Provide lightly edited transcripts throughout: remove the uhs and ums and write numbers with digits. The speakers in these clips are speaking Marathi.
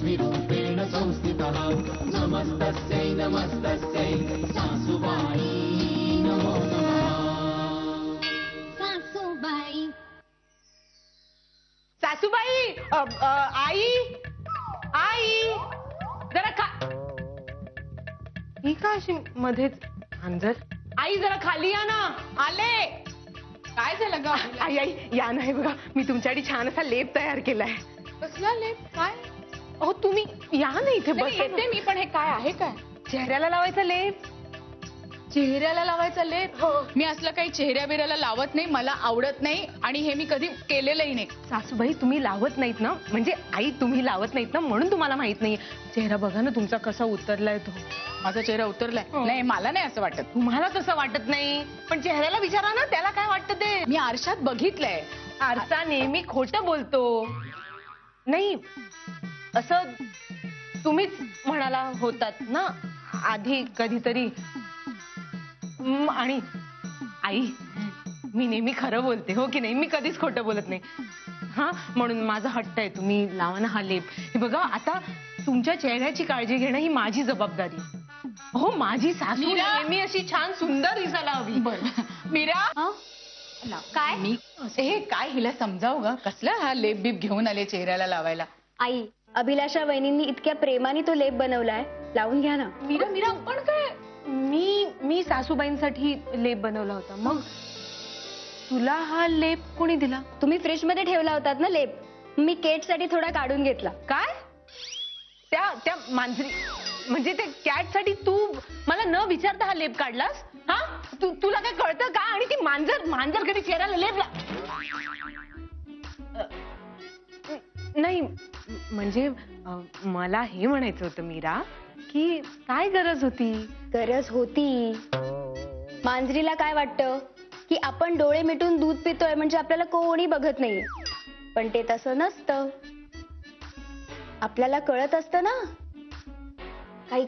लक्ष्मीरूपेण संस्थितः नमस्तस्यै नमस्तस्यै सासुबाई नमो नमः। सासूबाई सासूबाई आई आई जरा खा ही का अशी मध्येच अंजर आई जरा खाली या ना आले काय झालं ग आई आई या नाही बघा मी तुमच्यासाठी छान असा लेप तयार केलाय कसला लेप काय अहो तुम्ही या ना इथे बस येते मी पण हे काय आहे काय चेहऱ्याला लावायचा लेप चेहऱ्याला लावायचा लेप हो. मी असलं काही चेहऱ्या बिऱ्याला लावत नाही मला आवडत नाही आणि हे मी कधी केलेलंही नाही सासूबाई तुम्ही लावत नाहीत ना म्हणजे आई तुम्ही लावत नाहीत ना म्हणून तुम्हाला माहित नाही चेहरा बघा ना तुमचा कसा उतरलाय तो माझा चेहरा उतरलाय नाही मला नाही असं वाटत तुम्हाला तसं वाटत नाही पण चेहऱ्याला विचारा ना त्याला काय वाटतं ते मी आरशात बघितलंय आरसा नेहमी खोटं बोलतो नाही असं तुम्हीच म्हणाला होतात ना आधी कधीतरी आणि आई मी नेहमी खरं बोलते हो की नाही मी कधीच खोटं बोलत नाही हा म्हणून माझा हट्ट आहे तुम्ही लावा ना हा लेप हे बघा आता तुमच्या चेहऱ्याची काळजी घेणं ही माझी जबाबदारी हो माझी सासू मीरा! नेहमी अशी छान सुंदर दिसायला हवी बरं मीरा काय मी हे काय हिला समजावू ग कसला हा लेप बीप घेऊन आले चेहऱ्याला लावायला आई अभिलाषा वहिनींनी इतक्या प्रेमाने तो लेप बनवलाय लावून घ्या ना मीरा मीरा पण काय मी सासूबाईंसाठी लेप बनवला होता मग तुला हा लेप कोणी दिला तुम्ही फ्रीज मध्ये ठेवला होतात ना लेप मी केट साठी थोडा काढून घेतला काय त्या मांजरी म्हणजे ते कॅट साठी तू मला न विचारता हा लेप काढलास हा तुला काय कळतं का आणि ती मांजर कधी चेहऱ्याला लेप नाही म्हणजे मला हे म्हणायचं होतं मीरा की काय गरज होती गरज होती मांजरीला काय वाटतं की आपण डोळे मिटून दूध पितोय म्हणजे आपल्याला कोणी बघत नाहीये पण ते तसं नसतं आपल्याला कळत असतं ना काही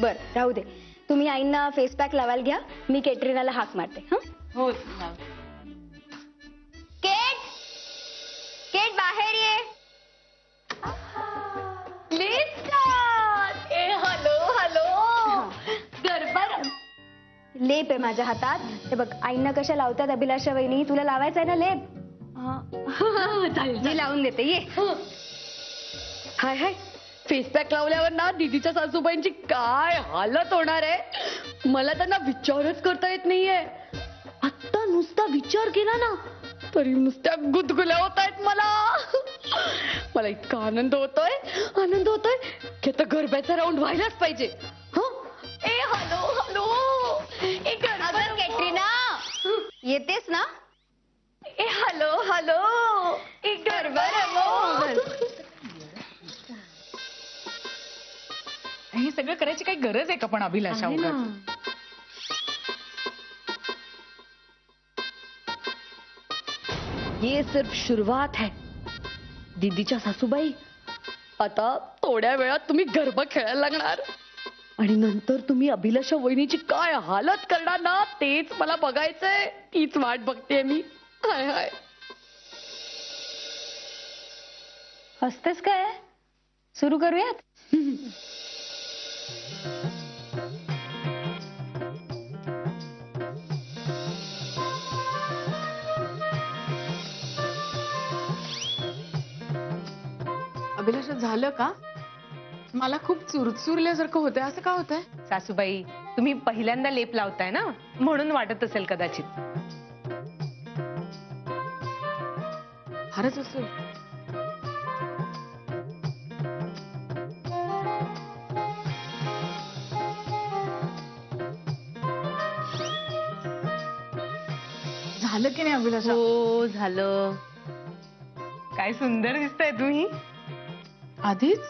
बर राहू दे तुम्ही आईंना फेस पॅक लावायला घ्या मी केटरीनाला हाक मारते हं हो केट केट बाहेर ये हॅलो हॅलो गरबर लेप आहे माझ्या हातात हे बघ आईंना कशा लावतात अभिलाषा वहिनी तुला लावायचा आहे ना लेप मी लावून देते ये हाय हाय फेस पॅक लावल्यावर ना दीदीच्या सासूबाईंची काय हालत होणार आहे मला त्यांना विचारच करता येत नाहीये आत्ता नुसता विचार केला ना तरी नुसत्या गुदगुल्या होत आहेत मला इतका आनंद होतोय की आता गरब्याचा राऊंड व्हायलाच पाहिजे ए हॅलो हॅलो अगं कॅटरीना येतेस ना ए हॅलो हॅलो एक हे सगळं करायची काही गरज आहे का पण अभिलाषा उगाच? ये सिर्फ शुरुआत है दीदीच्या सासूबाई आता थोड्या वेळात तुम्ही गरबा खेळायला लागणार आणि नंतर तुम्ही अभिलाषा वहिनीची काय हालत करणार ना तेच मला बघायचंय तीच वाट बघतेय मी हाय हाय हसतेस काय सुरू करूयात अभिलाषा झालं का मला खूप चुरचुरल्यासारखं होतंय असं का होतंय सासूबाई तुम्ही पहिल्यांदा लेप लावताय ना म्हणून वाटत असेल कदाचित फारच असेल झालं की नाही अभिलाषा हो झालं काय सुंदर दिसताय तुम्ही आधीच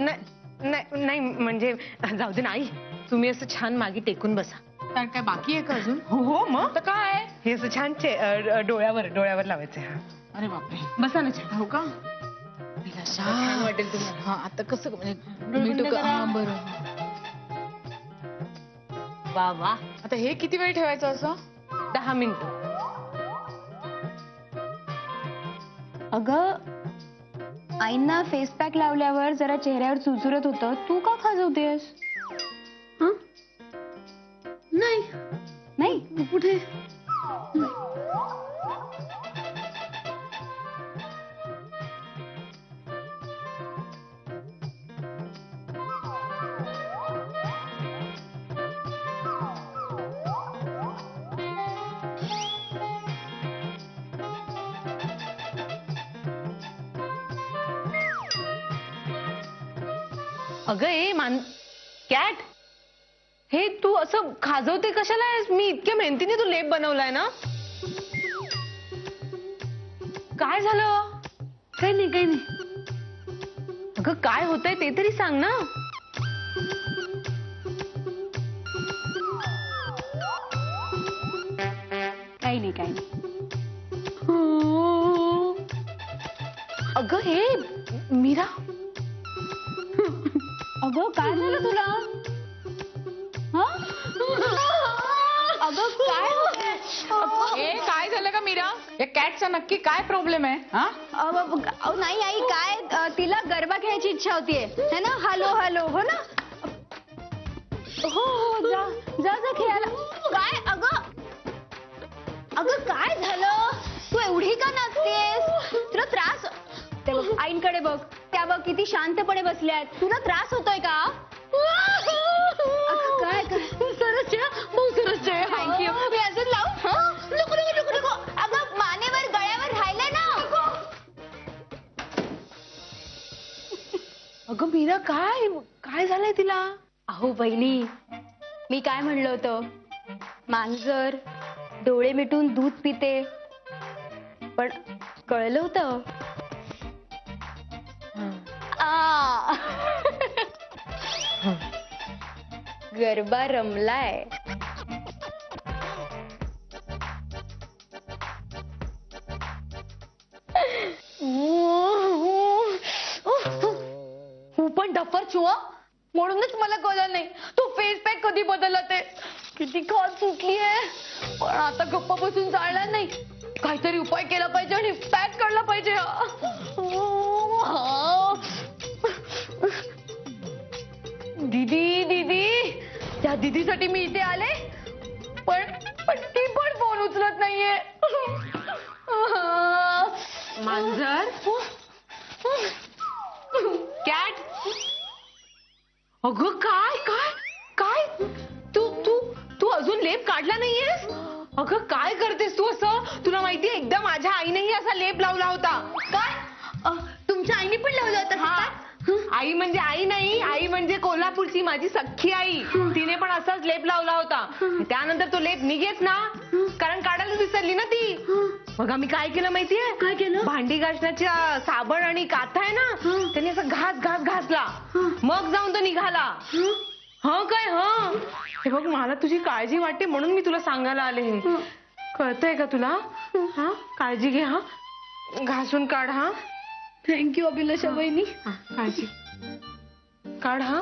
नाही म्हणजे जाऊ दे ना आई तुम्ही असं छान मागे टेकून बसा काय काय बाकी आहे का अजून हो मग तर काय हे असं छान डोळ्यावर लावायचंय अरे बापरे बसा ना छान हो का अभिलाषा छान वाटेल तुम्हाला हा आता कसं म्हणजे बंद मीठ करा. हा, बरं वा वा आता हे किती वेळ ठेवायचं असं 10 मिनिटं अगं आईंना फेस पॅक लावल्यावर जरा चेहऱ्यावर चुचुरत होतं, तू का खाजवतेस? हं? नाही नाही कुठे? अगं कॅट, हे तू असं खाजवते कशाला आहेस? मी इतक्या मेहनतीने तू लेप बनवलाय ना. काय झालं? काही नाही अगं काय होतंय ते तरी सांग ना. काही नाही. अगं हे मीरा, अगं काय झालं तुला? हं? अगं काय होतंय? ए काय झालं का मीरा? या कॅटचा नक्की काय प्रॉब्लेम आहे? हा अहो नाही आई, काय तिला गरबा खेळायची इच्छा होतीये है ना. हॅलो हॅलो हो ना. हो जा जा जा खेळायला. काय अगं काय झालं? तू एवढी का नाचतेस? तुला त्रास? ते बघ आईंकडे बघ, त्या बघ किती शांतपणे बसल्यात. तुला त्रास होतोय का? अगं, काय सरस आहे. थँक्यू. मी अजून लावू? नको. अगं मानेवर गळ्यावर राहिलंय ना. अगं मीरा काय झालंय तिला? अहो बहिणी, मी काय म्हणलं होतं? मांजर डोळे मिटून दूध पिते, पण कळलं होतं गरबा रमलाय. तू पण डफर चुआ, म्हणूनच मला कळलं नाही तू फेस पॅक कधी बदलला ते. किती खास सुटली आहे, पण आता गप्पा बसून चालणार नाही. काहीतरी उपाय केला पाहिजे आणि पॅक काढला पाहिजे. दीदी त्या दीदीसाठी मी इथे आले, पण ती पण फोन उचलत नाहीये. मांजर, कॅट, अगं काय तू अजून लेप काढला नाहीयेस? अगं काय करतेस तू असं? तुला माहितीये एकदा माझ्या आईनेही असा लेप लावला होता. काय? तुमच्या आईने पण लावलं होतं का? आई म्हणजे आई नाही, आई म्हणजे कोल्हापूरची माझी सख्खी आई. तिने पण असाच लेप लावला होता. त्यानंतर तो लेप निघेच ना, कारण काढायला विसरली ना ती. मग आम्ही काय केलं माहितीये? काय केलं? भांडी घासण्याच्या साबण आणि काथा आहे ना, त्याने असं घासला, मग जाऊन तो निघाला. हे बघ, मला तुझी काळजी वाटते म्हणून मी तुला सांगायला आले. हे कळतंय का तुला? हा, काळजी घे. हा, घासून काढ. हा, थँक्यू अभिलाषा बहिणी. काळजी काढ. हा,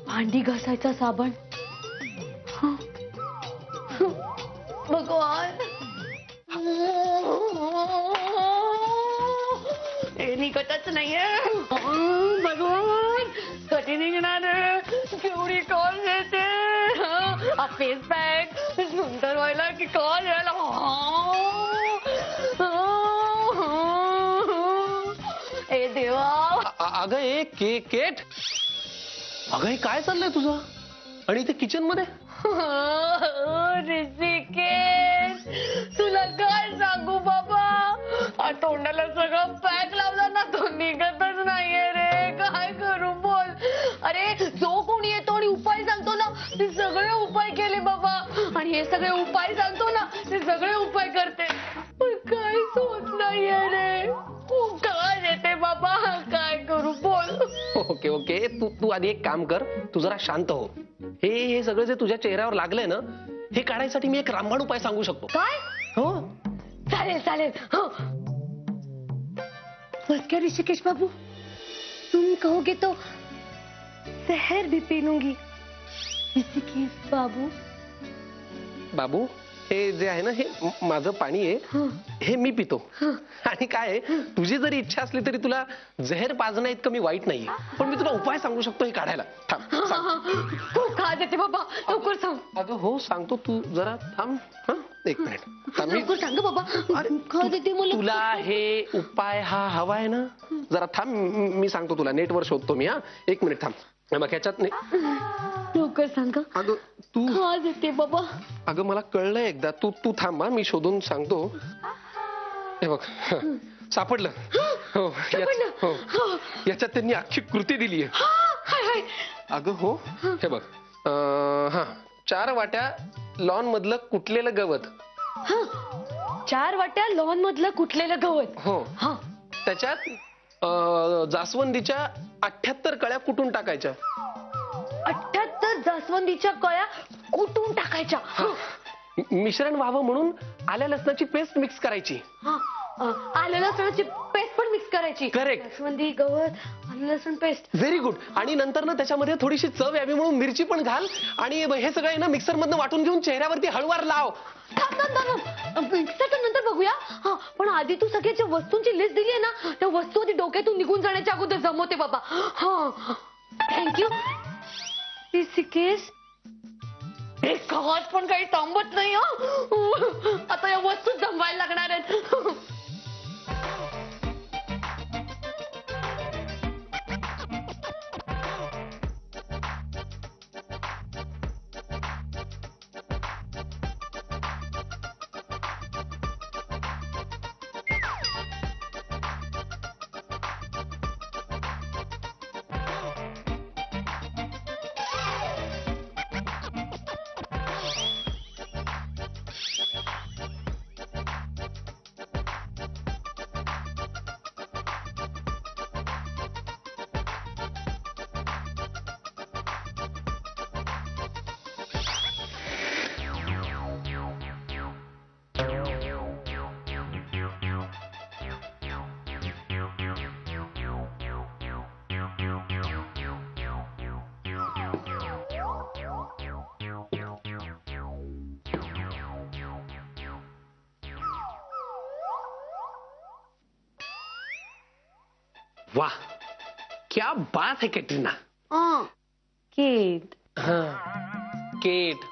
भांडी घासायचा साबण. भगवान, हे निघतच नाहीये. भगवान, कधी निघणार? केवढी कॉल येते. हा फेस पॅक सुंदर व्हायला की कॉल यायला. ए देवा. अगं ए केट, अगं हे काय चाललंय तुझं? आणि इथे किचन मध्ये? ऋषिकेश, तुला काय सांगू बाबा, तोंडाला सगळं पॅक लावला ना, तो निघतच नाहीये रे. काय करू बोल. अरे जो कोणी येतो आणि उपाय सांगतो ना, ते सगळे उपाय केले बाबा, आणि हे सगळे उपाय सांगतो ना, ते सगळे उपाय करते, पण काहीच होत नाहीये रे. काय येते बाबा, काय करू बोल. ओके, तू आधी एक काम कर, तू जरा शांत हो. हे सगळं जे तुझ्या चेहऱ्यावर लागलंय ना, हे काढायसाठी मी एक रामबाण उपाय सांगू शकतो. काय? हो, चालेल. हो बस क्या ऋषिकेश बाबू, तुम कहोगे तो जहर भी पी लूंगी। ऋषिकेश बाबू, बाबू, हे जे आहे ना, हे माझं पाणी आहे, हे मी पितो. आणि काय आहे, तुझी जरी इच्छा असली तरी तुला जहर पाजणं इतकं मी वाईट नाहीये, पण मी तुला उपाय सांगू शकतो हे काढायला. थांब, सांग. खूप खा देते बाबा, लवकर सांग. अगं हो सांगतो, तू जरा थांब. एक मिनिट थांब. लवकर सांग बाबा. अरे, खा देते मला. तुला हे उपाय हा हवा आहे ना, जरा थांब, मी सांगतो तुला. नेटवर शोधतो मी. 1 मिनिट थांब. मग ह्याच्यात नाही. लवकर सांग. अगं तू, खा देते बाबा. अगं मला कळलंय एकदा. तू थांब हा, मी शोधून सांगतो. हे बघ, सापडलं. हो, हो, याच्यात त्यांनी अख्खी कृती दिली आहे. हाय हाय. अगं हो, हे बघ. हा, 4 वाट्या लॉन मधलं कुटलेलं गवत. 4 वाट्या लॉन मधलं कुटलेलं गवत. हो, हा. त्याच्यात जास्वंदीच्या 78 कळ्या कुटून टाकायच्या. 78 जास्वंदीच्या कळ्या कुटून टाकायच्या. मिश्रण व्हावं म्हणून आल्या लसणाची पेस्ट मिक्स करायची. आलं लसणाची पेस्ट पण मिक्स करायची. करेक्ट. जास्वंदी गवत, आलं लसण पेस्ट. Very good. आणि नंतर ना त्याच्यामध्ये थोडीशी चव यावी म्हणून मिरची पण घाल. आणि हे सगळं ना मिक्सर मधनं वाटून घेऊन चेहऱ्यावरती हळूवार लाव. मिक्सरच्या नंतर बघूया. पण आधी तू सगळ्याच्या वस्तूंची लिस्ट दिली आहे ना, त्या वस्तू आधी डोक्यातून निघून जाण्याच्या अगोदर जमवते बाबा. थँक्यू. ऋषिकेश, एक आवाज पण काही थांबत नाही. आता या वस्तू जमवायला लागणार आहेत. वाह, क्या बात है कॅटरीना. केट. केट,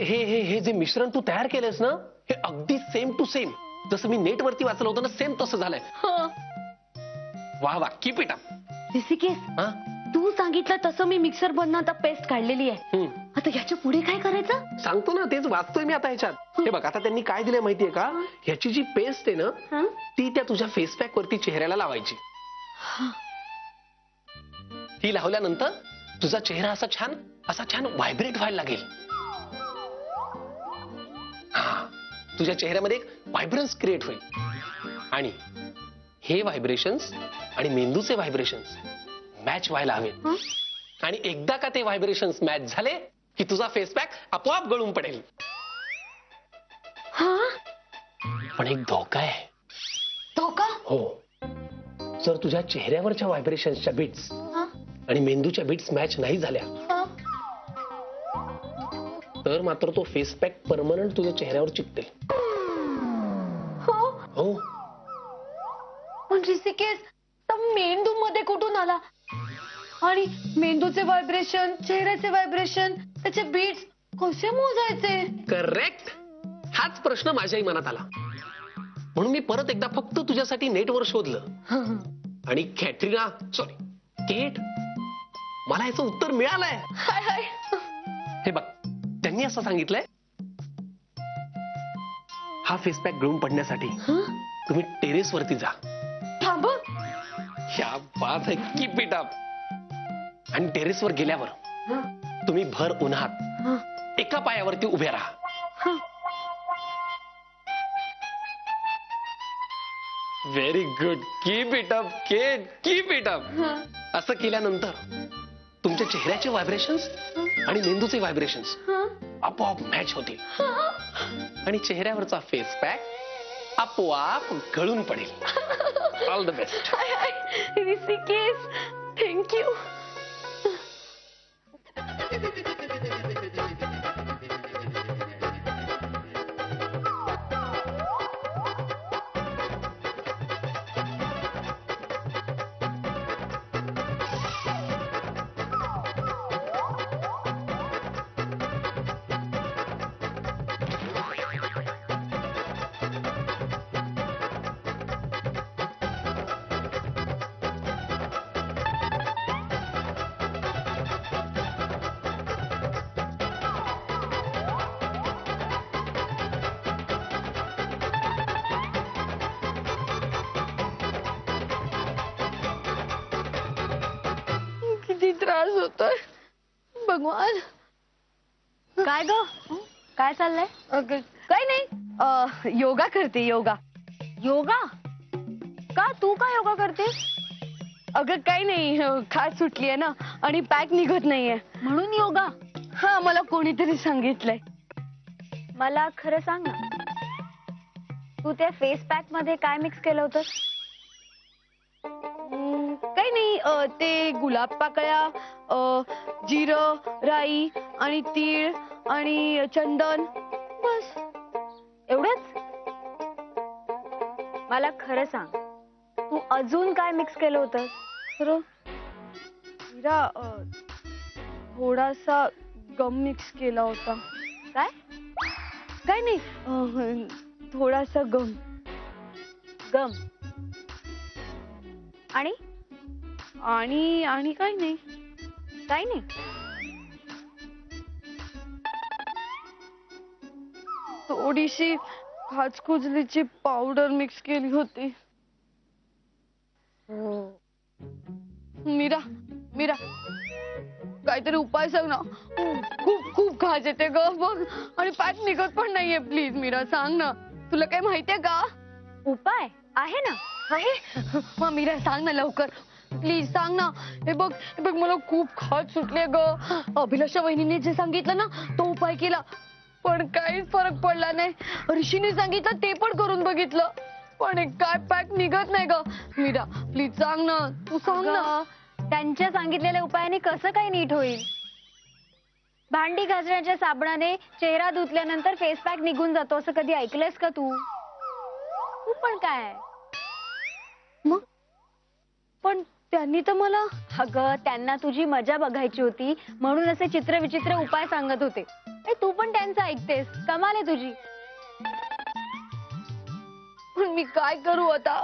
हे जे मिश्रण तू तयार केलंस ना, हे अगदी सेम टू सेम जसं मी नेटवरती वाचलं होतं ना, सेम तसं झालंय. वाह वाह, कीप इट अप. ऋषिकेश, तू सांगितलं तसं मी मिक्सर बनवून आता पेस्ट काढलेली आहे. आता याच्या पुढे काय करायचं? सांगतो ना, तेच वाचतोय मी आता ह्याच्यात. हे बघ, आता त्यांनी काय दिलंय माहितीये का, ह्याची जी पेस्ट आहे ना, ती त्या तुझ्या फेस पॅक वरती चेहऱ्याला लावायची. ही लावल्यानंतर तुझा चेहरा असा छान व्हायब्रेट व्हायला लागेल. तुझ्या चेहऱ्यामध्ये एक व्हायब्रन्स क्रिएट होईल. आणि हे व्हायब्रेशन्स आणि मेंदूचे व्हायब्रेशन्स मॅच व्हायला हवेत. आणि एकदा का ते व्हायब्रेशन्स मॅच झाले की तुझा फेस पॅक आपोआप गळून पडेल. पण एक धोका आहे. धोका? हो, जर तुझ्या चेहऱ्यावरच्या व्हायब्रेशन्सच्या बीट्स आणि मेंदूच्या बीट्स मॅच नाही झाल्या तर मात्र तो फेस पॅक परमनंट तुझ्या चेहऱ्यावर चिकटेल. हो. पण ऋषिकेश, मेंदू मध्ये कुठून आला? आणि मेंदूचे व्हायब्रेशन, चेहऱ्याचे व्हायब्रेशन, त्याचे बीट्स कसे मोजायचे? करेक्ट. हाच प्रश्न माझ्याही मनात आला. म्हणून मी परत एकदा फक्त तुझ्यासाठी नेटवर शोधलं. आणि कॅटरीना, सॉरी केट, मला याचं उत्तर मिळालंय. हे बघ, त्यांनी असं सांगितलंय, हा फेस पॅक गळून पडण्यासाठी तुम्ही टेरेस वरती जा. थांब. क्या बात है, कीप इट अप. आणि टेरेसवर गेल्यावर तुम्ही भर उन्हात एका पायावरती उभे राहा. Very good, keep it up Kate, keep it up. असं केल्यानंतर तुमच्या चेहऱ्याचे व्हायब्रेशन्स आणि मेंदूचे व्हायब्रेशन्स आपोआप मॅच होतील. आणि चेहऱ्यावरचा फेस पॅक आपोआप गळून पडेल. All the best. Rishikesh, thank you. किती त्रास होतोय भगवान. काय ग काय चाललंय? काही नाही, योगा करते. योगा. योगा? का तू का योगा करते? अगं काही नाही, खास सुटलीये ना आणि पॅक निघत नाहीये म्हणून योगा? हा, मला कोणीतरी सांगितलंय. मला खरं सांग ना, तू त्या फेस पॅक मध्ये काय मिक्स केलं होतं? काही नाही, ते गुलाब पाकळ्या, जिरं, राई आणि तीळ आणि चंदन, बस एवढंच? मला खरं सांग, तू अजून काय मिक्स केलं होतं? खरं मीरा, थोडासा गम मिक्स केला होता. काय? काय नाही, थोडासा गम. गम आणि आणि आणि काही नाही. काय नाही? थोडीशी खाचखुचलीची पावडर मिक्स केली होती. मीरा, मीरा, काहीतरी उपाय सांग ना. खूप खूप खाज येते ग बघ, आणि पॅक निघत पण नाहीये. प्लीज मीरा सांग ना, तुला काही माहितीये का? उपाय आहे ना. आहे मग मीरा सांग ना लवकर, प्लीज सांग ना. हे बघ, हे बघ, मला खूप खाज सुटले ग. अभिलाषा वहिनीने जे सांगितलं ना तो उपाय केला, पण काहीच फरक पडला नाही. ऋषीने सांगितलं ते पण करून बघितलं, पण एक काय पॅक निघत नाही ग. मीरा प्लीज सांग ना, तू सांग ना. अगं, त्यांच्या सांगितलेल्या उपायाने कसं काही नीट होईल? भांडी घासण्याच्या साबणाने चेहरा धुतल्यानंतर फेस पॅक निघून जातो, असं कधी ऐकलंयस का तू? तू पण काय? मग पण त्यांनी तर मला. अगं, त्यांना तुझी मजा बघायची होती म्हणून असे चित्र विचित्र उपाय सांगत होते. तू पण त्यांचं ऐकतेस, कमाल आहे तुझी. पण मी काय करू आता?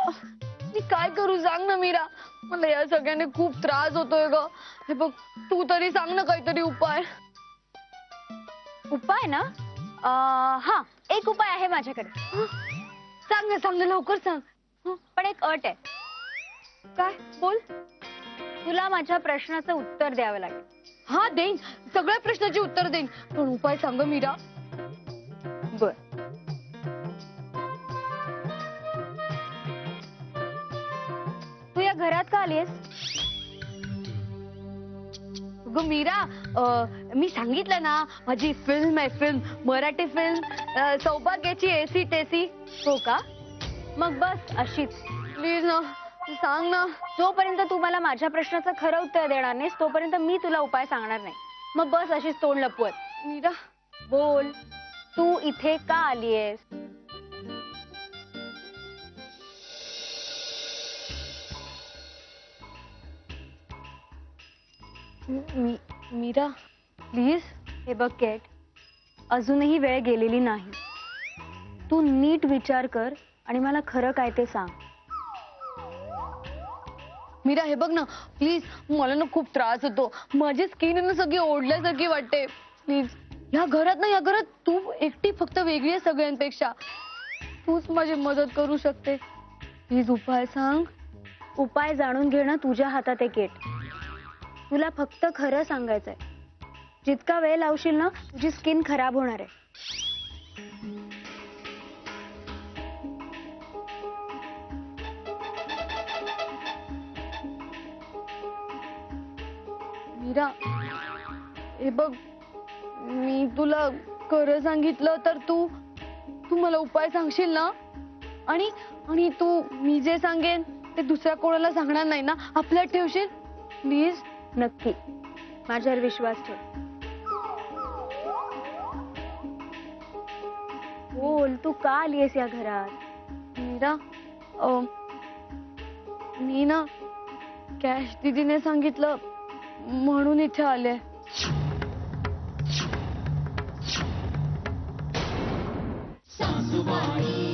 मी काय करू सांग ना मीरा. मला या सगळ्याने खूप त्रास होतोय ग. हे बघ, तू तरी सांग ना काहीतरी उपाय. उपाय ना? हा, एक उपाय आहे माझ्याकडे. सांग ना, सांग ना, लवकर सांग. पण एक अट आहे. काय? बोल. तुला माझ्या प्रश्नाचं उत्तर द्यावं लागेल. हा, देईन, सगळ्या प्रश्नाची उत्तर देईन, पण उपाय सांग मीरा. बर. तू या घरात का आलीयस? अगं मीरा, मी सांगितलं ना, माझी फिल्म आहे, फिल्म, मराठी फिल्म, सौभाग्याची एसी टेसी. हो का? मग बस अशीच. प्लीज ना, सांग ना. जोपर्यंत तू मला माझ्या प्रश्नाचं खरं उत्तर देणार नाहीस तोपर्यंत मी तुला उपाय सांगणार नाही. मग बस अशीच तोंड लपवत. मीरा बोल, तू इथे का आलीयस? मीरा प्लीज. हे बघ केट, अजूनही वेळ गेलेली नाही. तू नीट विचार कर आणि मला खरं काय ते सांग. मीरा हे बघ ना प्लीज, मला ना खूप त्रास होतो. माझी स्किन ना सगळी ओढल्यासारखी वाटते. प्लीज, या घरात तू एकटी फक्त वेगळी आहे सगळ्यांपेक्षा. तूच माझी मदत करू शकते. प्लीज उपाय सांग. उपाय जाणून घेणं तुझ्या हातात आहे केट. तुला फक्त खरं सांगायचंय. जितका वेळ लावशील ना तुझी स्किन खराब होणार आहे. मीरा हे बघ, मी तुला खरं सांगितलं तर तू मला उपाय सांगशील ना? आणि आणि तू मी जे सांगेन ते दुसऱ्या कोणाला सांगणार नाही ना? आपल्यात ठेवशील प्लीज? नक्की, माझ्यावर विश्वास ठेव. बोल, तू का आलीयस या घरात? मीरा, मी ना कॅश दीदीने सांगितलं म्हणून इथे आले. सासूबाई